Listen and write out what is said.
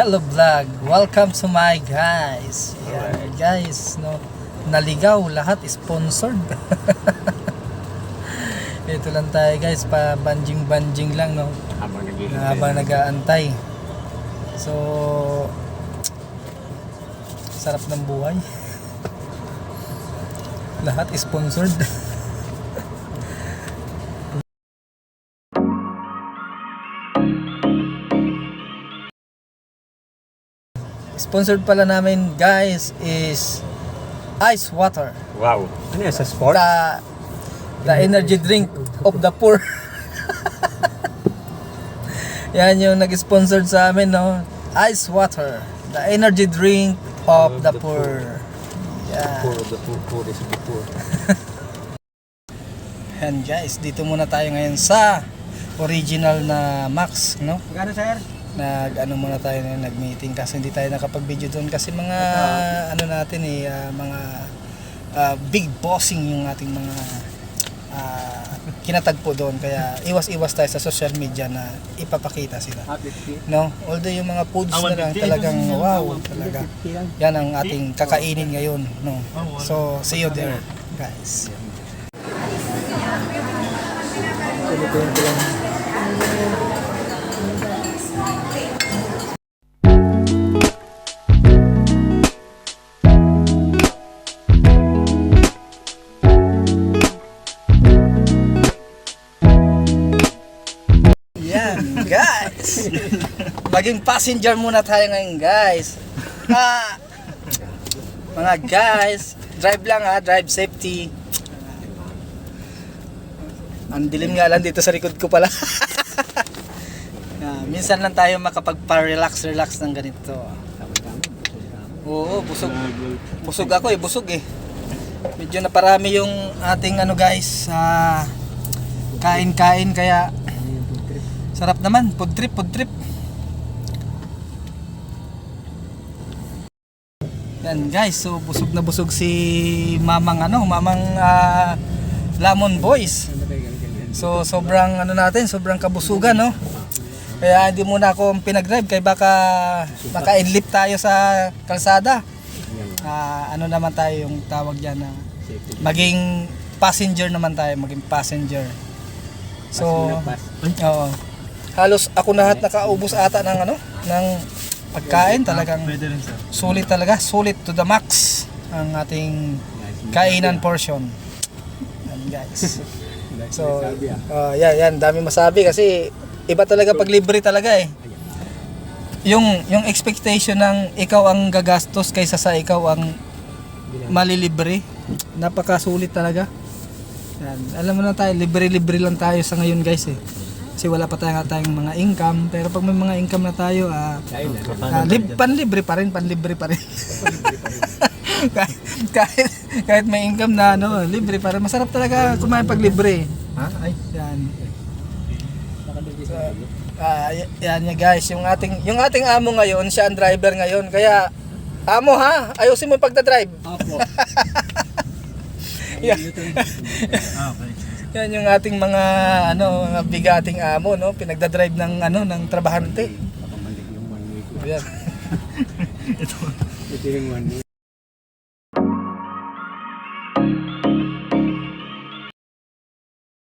Hello vlog, welcome to my guys. Yan, guys, no, naligaw lahat sponsored. Ito lang tayo guys, pa banjing lang, no, habang nag-aantay. So sarap ng buhay. Lahat sponsored. Sponsored pala namin guys is ice water. Wow. Ano yan, sa sport? The energy drink of the poor. Yan yung nag-sponsored sa amin, no? Ice water, the energy drink of the poor. Yeah. Poor of the poor, poor is the poor. And guys, dito muna tayo ngayon sa original na Max, no? Magkano, sir? Muna tayo, nag-meeting kasi hindi tayo nakapag-video doon kasi mga ano natin mga big bossing yung ating mga kinatagpo doon, kaya iwas tayo sa social media na ipapakita sila, no? Although yung mga foods na lang talagang wow talaga, yan ang ating kakainin ngayon, no? So see you there guys. Guys, maging passenger muna tayo ngayon guys. Mga guys, drive lang drive safety. Ang dilim nga lang dito sa likod ko pala. Minsan lang tayo makapagpa-relax ng ganito. Oo, busog ako busog eh. Medyo naparami yung ating guys, kain kaya sarap naman, food trip. Yan guys, so busog na busog si mamang Lamon Boys. So sobrang sobrang kabusugan, no. Kaya hindi muna ako pinag-drive kaya baka maka-enlip tayo sa kalsada. Naman tayo yung tawag diyan na maging passenger naman tayo, So, oo. Halos ako lahat nakaubos ata ng pagkain, talagang sulit to the max ang ating kainan portion. Yan guys. So, yan dami masabi kasi iba talaga pag libre talaga eh. Yung expectation ng ikaw ang gagastos kaysa sa ikaw ang malilibre, napakasulit talaga. Yan. Alam mo na tayo, libre lang tayo sa ngayon guys eh. Kasi wala pa tayong mga income, pero pag may mga income na tayo, panlibre pa rin. kahit may income na libre pa rin. Masarap talaga kumain pag libre. Yan. So, yan guys, yung ating amo ngayon, siya ang driver ngayon. Kaya amo ayusin mo yung pagdadrive. Opo. Yan yung ating mga mga bigating amo, no, pinagdadrive ng ng trabahante. Yan. Ito yung one.